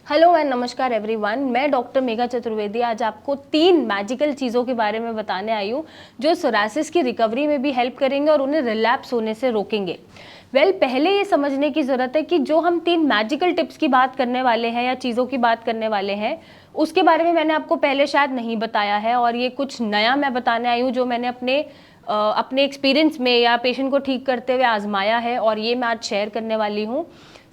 Hello and नमस्कार everyone, मैं doctor Megha Chaturvedi आज आपको 3 मैजिकल चीज़ों के बारे में बताने आई हूँ जो सोरासिस की रिकवरी में भी हेल्प करेंगे और उन्हें रिलैप्स होने से रोकेंगे। पहले ये समझने की ज़रूरत है कि जो हम 3 मैजिकल टिप्स की बात करने वाले हैं या चीज़ों की बात करने वाले हैं उसके बारे में मैंने आपको पहले शायद नहीं बताया है, और ये कुछ नया मैं बताने आई हूँ जो मैंने अपने एक्सपीरियंस में या पेशेंट को ठीक करते हुए आजमाया है, और ये मैं आज शेयर करने वाली हूँ।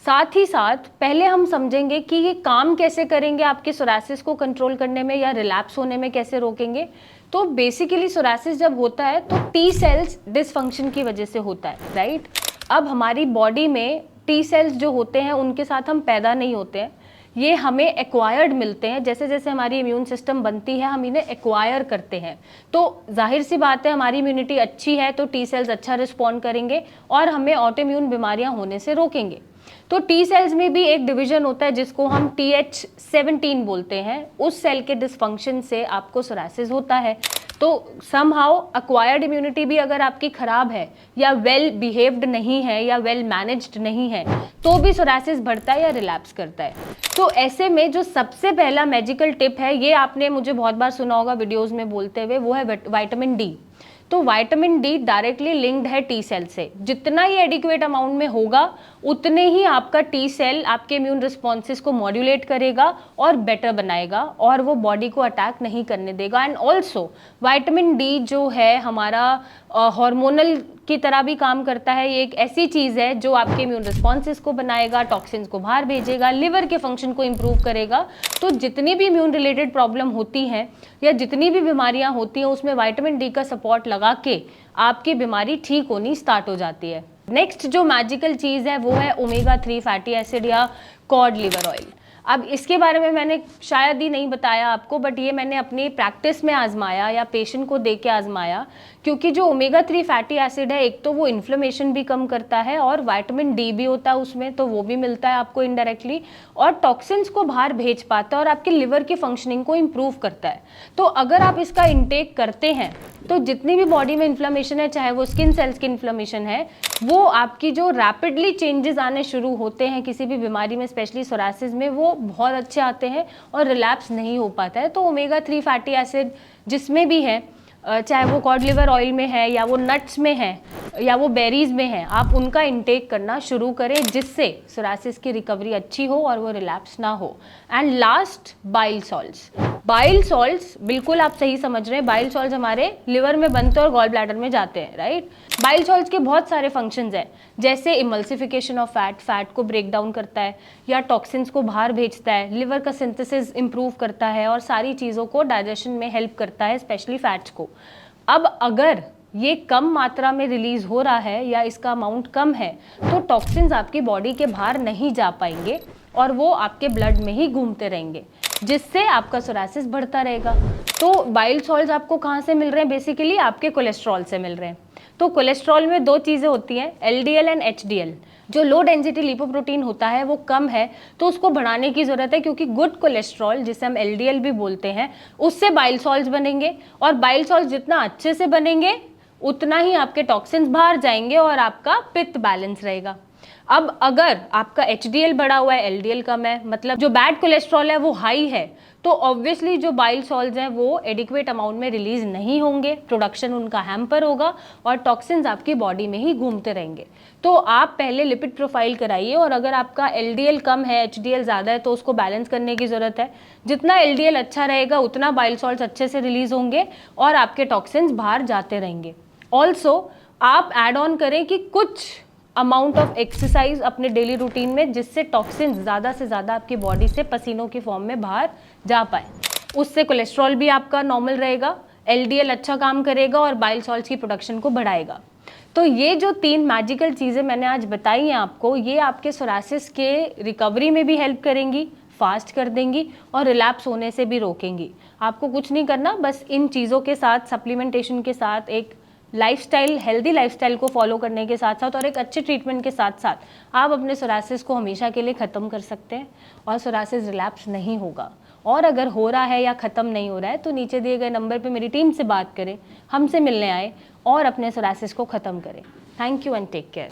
साथ ही साथ पहले हम समझेंगे कि ये काम कैसे करेंगे, आपके सोरासिस को कंट्रोल करने में या रिलैप्स होने में कैसे रोकेंगे। तो बेसिकली सोरासिस जब होता है तो टी सेल्स डिसफंक्शन की वजह से होता है, राइट। अब हमारी बॉडी में टी सेल्स जो होते हैं उनके साथ हम पैदा नहीं होते हैं, ये हमें एक्वायर्ड मिलते हैं। जैसे जैसे हमारी इम्यून सिस्टम बनती है हम इन्हें एक्वायर करते हैं। तो जाहिर सी बात है, हमारी इम्यूनिटी अच्छी है तो टी सेल्स अच्छा रिस्पॉन्ड करेंगे और हमें ऑटोइम्यून बीमारियां होने से रोकेंगे। तो टी सेल्स में भी एक डिवीजन होता है जिसको हम TH17 बोलते हैं। उस सेल के डिसफंक्शन से आपको सोरासिस होता है। तो समहाउ एक्वायर्ड इम्यूनिटी भी अगर आपकी खराब है या वेल बिहेव्ड नहीं है या वेल मैनेज्ड नहीं है तो भी सोरासिस बढ़ता है या रिलैप्स करता है। तो ऐसे में जो सबसे पहला मैजिकल टिप है, ये आपने मुझे बहुत बार सुना होगा वीडियोस में बोलते हुए, वो है विटामिन डी। तो विटामिन डी डायरेक्टली लिंक्ड है टी सेल से। जितना ही एडिक्वेट अमाउंट में होगा उतने ही आपका टी सेल आपके इम्यून रिस्पॉन्सेस को मॉड्यूलेट करेगा और बेटर बनाएगा और वो बॉडी को अटैक नहीं करने देगा। एंड ऑल्सो विटामिन डी जो है हमारा हार्मोनल की तरह भी काम करता है। ये एक ऐसी चीज़ है जो आपके इम्यून रिस्पॉन्सेस को बनाएगा, टॉक्सिन्स को बाहर भेजेगा, लिवर के फंक्शन को इम्प्रूव करेगा। तो जितनी भी इम्यून रिलेटेड प्रॉब्लम होती हैं या जितनी भी बीमारियां होती हैं उसमें विटामिन डी का सपोर्ट लगा के आपकी बीमारी ठीक होनी स्टार्ट हो जाती है। नेक्स्ट जो मैजिकल चीज़ है वो है ओमेगा 3 फैटी एसिड या कॉड लिवर ऑयल। अब इसके बारे में मैंने शायद ही नहीं बताया आपको, बट ये मैंने अपनी प्रैक्टिस में आजमाया या पेशेंट को दे के आजमाया। क्योंकि जो ओमेगा 3 फैटी एसिड है, एक तो वो इन्फ्लेमेशन भी कम करता है और विटामिन डी भी होता है उसमें, तो वो भी मिलता है आपको इनडायरेक्टली, और टॉक्सिन्स को बाहर भेज पाता है और आपके लिवर की फंक्शनिंग को इम्प्रूव करता है। तो अगर आप इसका इंटेक करते हैं तो जितनी भी बॉडी में इन्फ्लेमेशन है, चाहे वो स्किन सेल्स की इन्फ्लेमेशन है, वो आपकी जो रैपिडली चेंजेस आने शुरू होते हैं किसी भी बीमारी में, स्पेशली सोरासिस में, वो बहुत अच्छे आते हैं और रिलैप्स नहीं हो पाता है। तो ओमेगा 3 फैटी एसिड जिसमें भी है, चाहे वो कॉड लिवर ऑयल में है या वो नट्स में है या वो बेरीज में है, आप उनका इंटेक करना शुरू करें जिससे सोरासिस की रिकवरी अच्छी हो और वो रिलैप्स ना हो। And last, bile salts. Bile salts बिल्कुल आप सही समझ रहे हैं, बाइल सॉल्ट्स हमारे लिवर में बनते हैं और गॉल ब्लैडर में जाते हैं, राइट। बाइल सॉल्ट्स के बहुत सारे फंक्शंस हैं, जैसे इमल्सिफिकेशन ऑफ फैट को ब्रेक डाउन करता है या टॉक्सिन्स को बाहर भेजता है, लिवर का सिंथेसिस इंप्रूव करता है और सारी चीज़ों को डाइजेशन में हेल्प करता है, स्पेशली फैट्स को। अब अगर ये कम मात्रा में रिलीज हो रहा है या इसका अमाउंट कम है तो टॉक्सिन्स आपकी बॉडी के बाहर नहीं जा पाएंगे और वो आपके ब्लड में ही घूमते रहेंगे, जिससे आपका सोरासिस बढ़ता रहेगा। तो बाइल सॉल्ट्स आपको कहाँ से मिल रहे हैं? बेसिकली आपके कोलेस्ट्रॉल से मिल रहे हैं। तो कोलेस्ट्रॉल में 2 चीज़ें होती हैं, LDL एंड HDL। जो लो डेंसिटी लिपोप्रोटीन होता है वो कम है तो उसको बढ़ाने की ज़रूरत है, क्योंकि गुड कोलेस्ट्रॉल जिसे हम LDL भी बोलते हैं उससे बाइल सॉल्ट्स बनेंगे, और बाइल सॉल्ट्स जितना अच्छे से बनेंगे उतना ही आपके टॉक्सिन्स बाहर जाएंगे और आपका पित्त बैलेंस रहेगा। अब अगर आपका HDL बढ़ा हुआ है, LDL कम है, मतलब जो बैड कोलेस्ट्रॉल है वो हाई है, तो ऑब्वियसली जो बाइल सॉल्ट्स हैं वो एडिक्वेट अमाउंट में रिलीज नहीं होंगे, प्रोडक्शन उनका हैम्पर होगा और टॉक्सिन्स आपकी बॉडी में ही घूमते रहेंगे। तो आप पहले लिपिड प्रोफाइल कराइए, और अगर आपका LDL कम है, HDL ज़्यादा है, तो उसको बैलेंस करने की ज़रूरत है। जितना LDL अच्छा रहेगा उतना बाइल सॉल्ट्स अच्छे से रिलीज होंगे और आपके टॉक्सिन्स बाहर जाते रहेंगे। ऑल्सो आप एड ऑन करें कि कुछ अमाउंट ऑफ एक्सरसाइज अपने डेली रूटीन में, जिससे टॉक्सिन्स ज़्यादा से ज़्यादा आपकी बॉडी से पसीनों की फॉर्म में बाहर जा पाए। उससे कोलेस्ट्रॉल भी आपका नॉर्मल रहेगा, LDL अच्छा काम करेगा और बाइल सॉल्ट्स की प्रोडक्शन को बढ़ाएगा। तो ये जो 3 मैजिकल चीज़ें मैंने आज बताई हैं आपको, ये आपके सोरासिस के रिकवरी में भी हेल्प करेंगी, फास्ट कर देंगी और रिलैप्स होने से भी रोकेंगी। आपको कुछ नहीं करना, बस इन चीज़ों के साथ, सप्लीमेंटेशन के साथ, एक लाइफस्टाइल, हेल्दी लाइफस्टाइल को फॉलो करने के साथ साथ और एक अच्छे ट्रीटमेंट के साथ साथ आप अपने सोरासिस को हमेशा के लिए ख़त्म कर सकते हैं और सोरासिस रिलैप्स नहीं होगा। और अगर हो रहा है या ख़त्म नहीं हो रहा है तो नीचे दिए गए नंबर पे मेरी टीम से बात करें, हमसे मिलने आए और अपने सोरासिस को ख़त्म करें। Thank you and take care.